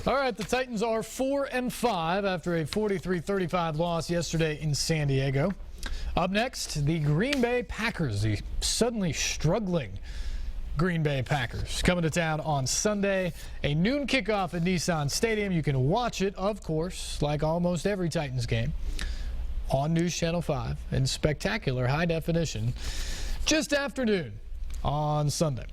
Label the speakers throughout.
Speaker 1: All right, the Titans are 4-5 after a 43-35 loss yesterday in San Diego. Up next, the Green Bay Packers, the suddenly struggling Green Bay Packers, coming to town on Sunday. A noon kickoff at Nissan Stadium. You can watch it, of course, like almost every Titans game, on NewsChannel 5 in spectacular high definition just after noon on Sunday.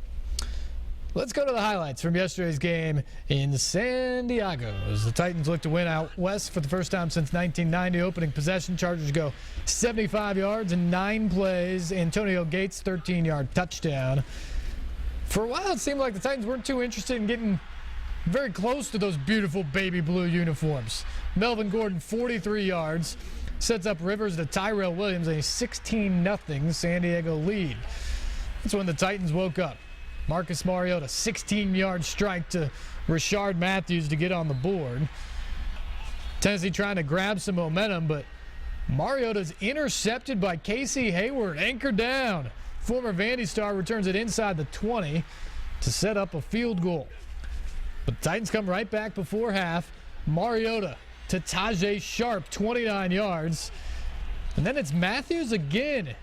Speaker 1: Let's go to the highlights from yesterday's game in San Diego as the Titans look to win out west for the first time since 1990. Opening possession, Chargers go 75 yards in 9 plays. Antonio Gates, 13-yard touchdown. For a while, it seemed like the Titans weren't too interested in getting very close to those beautiful baby blue uniforms. Melvin Gordon, 43 yards, sets up Rivers to Tyrell Williams, a 16-0 San Diego lead. That's when the Titans woke up. Marcus Mariota, 16-yard strike to Rashard Matthews to get on the board. Tennessee trying to grab some momentum, but Mariota's intercepted by Casey Hayward, anchored down. Former Vandy star returns it inside the 20 to set up a field goal. But the Titans come right back before half. Mariota to Tajay Sharp, 29 yards. And then it's Matthews again.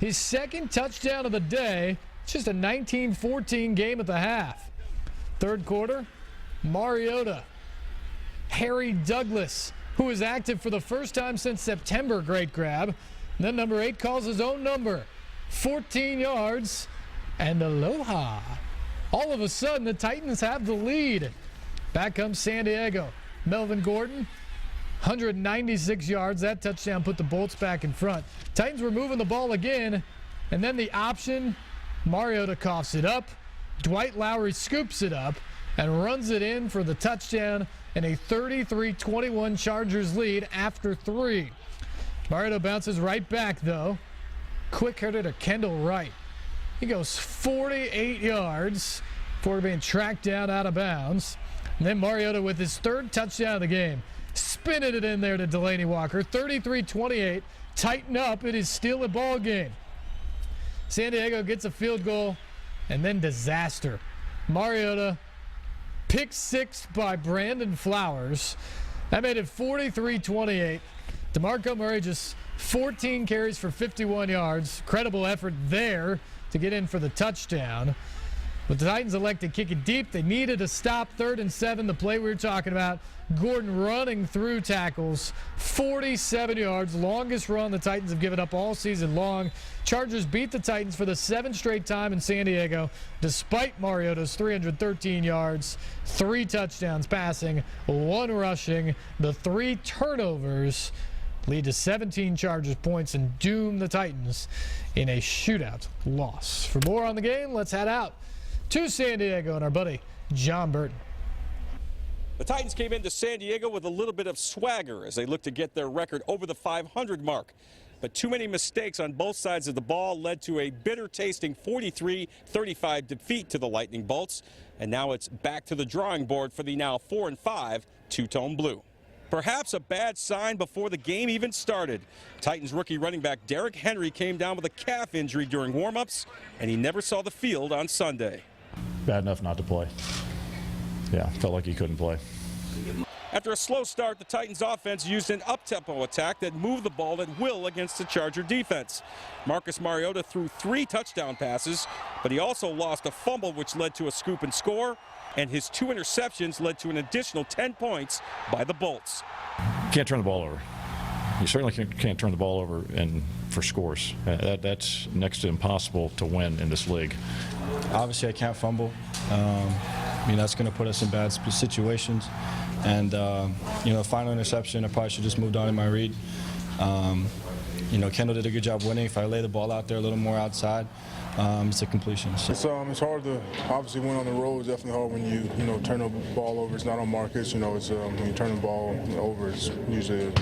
Speaker 1: His second touchdown of the day. It's just a 19-14 game at the half. Third quarter, Mariota. Harry Douglas, who is active for the first time since September, great grab. And then number 8 calls his own number. 14 yards and aloha. All of a sudden, the Titans have the lead. Back comes San Diego. Melvin Gordon, 196 yards. That touchdown put the Bolts back in front. Titans were moving the ball again, and then the option, Mariota coughs it up. Dwight Lowry scoops it up and runs it in for the touchdown and a 33-21 Chargers lead after 3. Mariota bounces right back, though. Quick hitter to Kendall Wright. He goes 48 yards before being tracked down out of bounds. And then Mariota with his 3rd touchdown of the game. Spinning it in there to Delaney Walker. 33-28. Tighten up. It is still a ball game. San Diego gets a field goal, and then disaster. Mariota, pick 6 by Brandon Flowers. That made it 43-28. DeMarco Murray just 14 carries for 51 yards. Credible effort there to get in for the touchdown. But the Titans elect to kick it deep. They needed a stop. 3rd and 7, the play we were talking about. Gordon running through tackles, 47 yards, longest run the Titans have given up all season long. Chargers beat the Titans for the 7th straight time in San Diego, despite Mariota's 313 yards, 3 touchdowns passing, 1 rushing. The 3 turnovers lead to 17 Chargers points and doom the Titans in a shootout loss. For more on the game, let's head out to San Diego and our buddy John Burton.
Speaker 2: The Titans came into San Diego with a little bit of swagger as they look to get their record over the 500 mark. But too many mistakes on both sides of the ball led to a bitter-tasting 43-35 defeat to the Lightning Bolts. And now it's back to the drawing board for the now 4-5 two-tone blue. Perhaps a bad sign before the game even started. Titans rookie running back Derrick Henry came down with a calf injury during warm-ups, and he never saw the field on Sunday.
Speaker 3: Bad enough not to play. Yeah, felt like he couldn't play.
Speaker 2: After a slow start, the Titans offense used an up-tempo attack that moved the ball at will against the Charger defense. Marcus Mariota threw 3 touchdown passes, but he also lost a fumble which led to a scoop and score, and his 2 interceptions led to an additional 10 points by the Bolts.
Speaker 3: Can't turn the ball over. You certainly can't turn the ball over for scores. That's next to impossible to win in this league.
Speaker 4: Obviously, I can't fumble. That's going to put us in bad situations. And, final interception, I probably should just moved on in my read. Kendall did a good job winning. If I lay the ball out there a little more outside, it's a completion. So.
Speaker 5: It's hard to obviously win on the road. It's definitely hard when you turn the ball over. It's not on Marcus. It's when you turn the ball over, it's usually a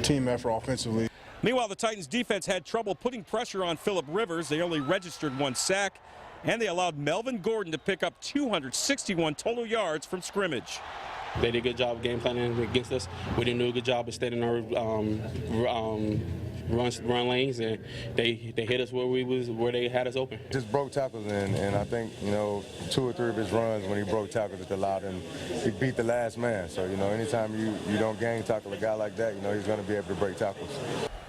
Speaker 5: team effort offensively.
Speaker 2: Meanwhile, the Titans defense had trouble putting pressure on Phillip Rivers. They only registered 1 sack, and they allowed Melvin Gordon to pick up 261 total yards from scrimmage.
Speaker 6: They did a good job of game planning against us. We didn't do a good job of staying in our run lanes, and they hit us where they had us open.
Speaker 7: Just broke tackles, and I think 2 or 3 of his runs when he broke tackles just allowed him to beat the last man. So anytime you don't gang tackle a guy like that, he's going to be able to break tackles.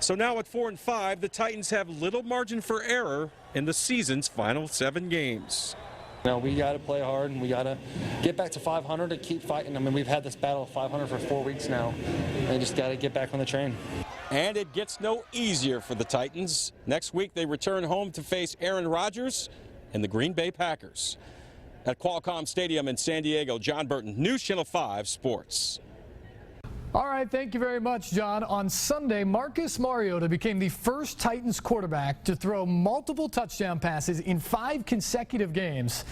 Speaker 2: So now at 4-5, the Titans have little margin for error in the season's final 7 games.
Speaker 8: We got to play hard, and we got to get back to 500 to keep fighting. I mean, we've had this battle of 500 for 4 weeks now. They just got to get back on the train.
Speaker 2: And it gets no easier for the Titans. Next week, they return home to face Aaron Rodgers and the Green Bay Packers. At Qualcomm Stadium in San Diego, John Burton, News Channel 5 Sports.
Speaker 1: All right, thank you very much, John. On Sunday, Marcus Mariota became the first Titans quarterback to throw multiple touchdown passes in 5 consecutive games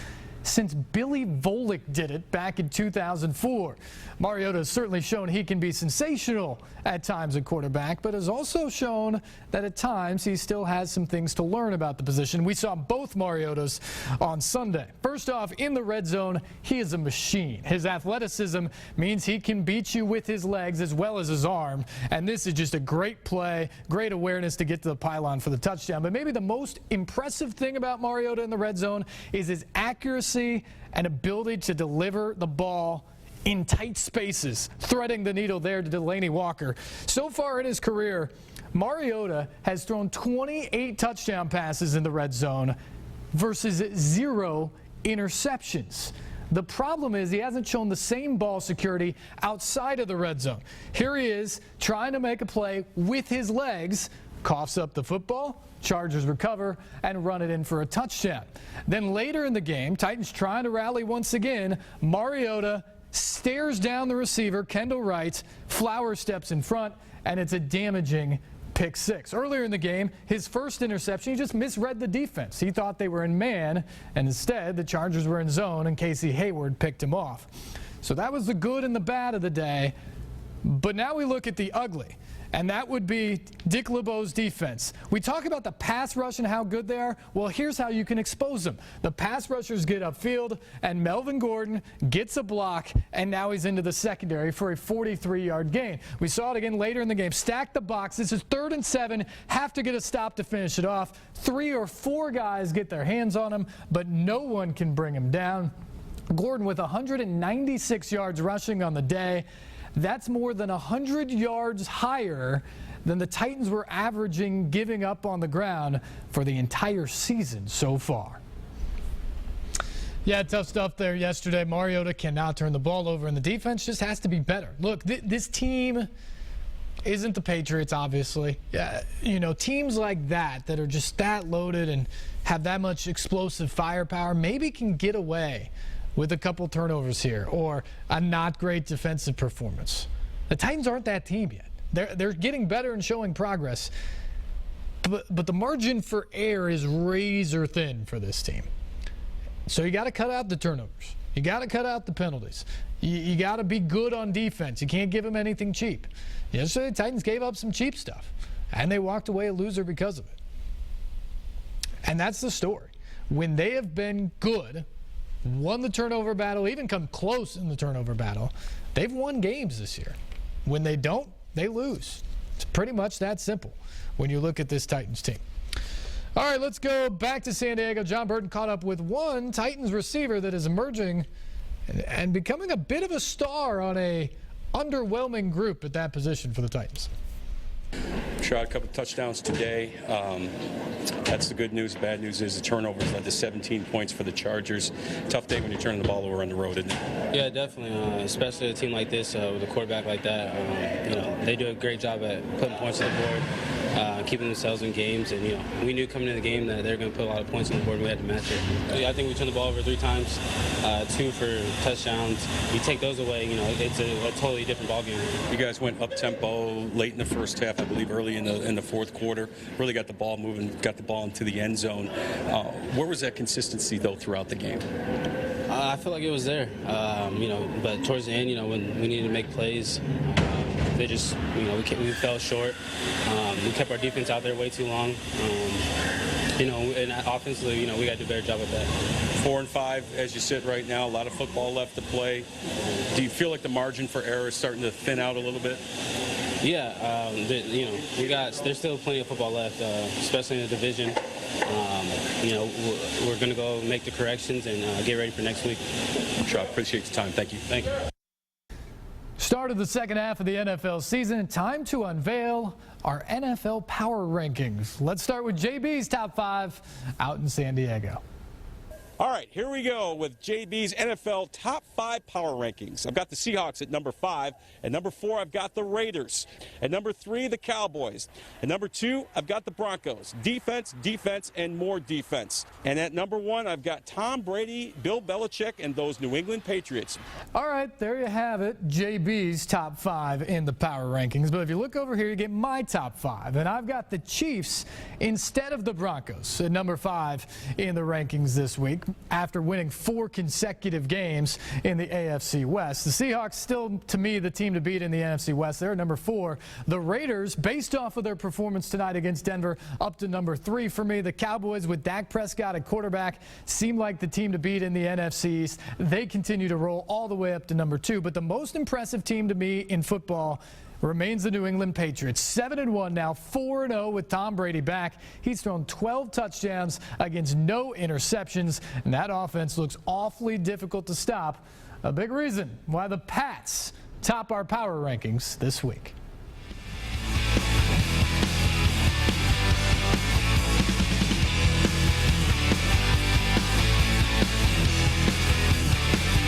Speaker 1: since Billy Volek did it back in 2004. Mariota has certainly shown he can be sensational at times at quarterback, but has also shown that at times he still has some things to learn about the position. We saw both Mariotas on Sunday. First off, in the red zone, he is a machine. His athleticism means he can beat you with his legs as well as his arm, and this is just a great play, great awareness to get to the pylon for the touchdown. But maybe the most impressive thing about Mariota in the red zone is his accuracy and ability to deliver the ball in tight spaces, threading the needle there to Delanie Walker. So far in his career, Mariota has thrown 28 touchdown passes in the red zone versus 0 interceptions. The problem is he hasn't shown the same ball security outside of the red zone. Here he is trying to make a play with his legs, coughs up the football, Chargers recover and run it in for a touchdown. Then later in the game, Titans trying to rally once again. Mariota stares down the receiver, Kendall Wright, Flowers steps in front, and it's a damaging pick 6. Earlier in the game, his first interception, he just misread the defense. He thought they were in man, and instead the Chargers were in zone, and Casey Hayward picked him off. So that was the good and the bad of the day. But now we look at the ugly, and that would be Dick LeBeau's defense. We talk about the pass rush and how good they are. Well, here's how you can expose them. The pass rushers get upfield, and Melvin Gordon gets a block, and now he's into the secondary for a 43-yard gain. We saw it again later in the game. Stack the box. This is 3rd and 7. Have to get a stop to finish it off. 3 or 4 guys get their hands on him, but no one can bring him down. Gordon with 196 yards rushing on the day. That's more than 100 yards higher than the Titans were averaging giving up on the ground for the entire season so far. Yeah, tough stuff there yesterday. Mariota cannot turn the ball over, and the defense just has to be better. Look, this team isn't the Patriots, obviously. Yeah, teams like that are just that loaded and have that much explosive firepower maybe can get away with a couple turnovers here or a not great defensive performance. The Titans aren't that team yet. They're getting better and showing progress, but the margin for error is razor thin for this team. So you got to cut out the turnovers. You got to cut out the penalties. You got to be good on defense. You can't give them anything cheap. Yesterday, the Titans gave up some cheap stuff, and they walked away a loser because of it. And that's the story. When they have been good, won the turnover battle, even come close in the turnover battle, they've won games this year. When they don't, they lose. It's pretty much that simple when you look at this Titans team. All right, let's go back to San Diego. John Burton caught up with one Titans receiver that is emerging and becoming a bit of a star on a underwhelming group at that position for the Titans.
Speaker 2: Shot a couple touchdowns today. That's the good news. Bad news is the turnovers led to 17 points for the Chargers. Tough day when you're turning the ball over on the road, isn't it?
Speaker 6: Yeah, definitely. Especially a team like this with a quarterback like that. They do a great job at putting points on the board, keeping themselves in games. And we knew coming into the game that they were going to put a lot of points on the board. And we had to match it. I think we turned the ball over 3 times, 2 for touchdowns. You take those away, it's a totally different ballgame.
Speaker 2: You guys went up tempo late in the first half, I believe early in the fourth quarter. Really got the ball moving, got the ball into the end zone. Where was that consistency though throughout the game?
Speaker 6: I feel like it was there, but towards the end, when we needed to make plays, they just, we fell short. We kept our defense out there way too long. And offensively, we got to do a better job with that.
Speaker 2: 4-5 as you sit right now. A lot of football left to play. Do you feel like the margin for error is starting to thin out a little bit?
Speaker 6: Yeah, there's still plenty of football left, especially in the division. We're going to go make the corrections and get ready for next week.
Speaker 2: Sure, I appreciate your time. Thank you.
Speaker 6: Thank you.
Speaker 1: Start of the second half of the NFL season. Time to unveil our NFL power rankings. Let's start with JB's top 5 out in San Diego.
Speaker 2: All right, here we go with JB's NFL top 5 power rankings. I've got the Seahawks at number 5. At number 4, I've got the Raiders. At number 3, the Cowboys. At number 2, I've got the Broncos. Defense, defense, and more defense. And at number 1, I've got Tom Brady, Bill Belichick, and those New England Patriots.
Speaker 1: All right, there you have it. JB's top 5 in the power rankings. But if you look over here, you get my top 5. And I've got the Chiefs instead of the Broncos at number 5 in the rankings this week, after winning 4 consecutive games in the AFC West. The Seahawks still, to me, the team to beat in the NFC West. They're at number 4. The Raiders, based off of their performance tonight against Denver, up to number 3 for me. The Cowboys, with Dak Prescott at quarterback, seem like the team to beat in the NFC East. They continue to roll all the way up to number 2. But the most impressive team to me in football remains the New England Patriots. 7-1 now, 4-0 with Tom Brady back. He's thrown 12 touchdowns against no interceptions, and that offense looks awfully difficult to stop. A big reason why the Pats top our power rankings this week.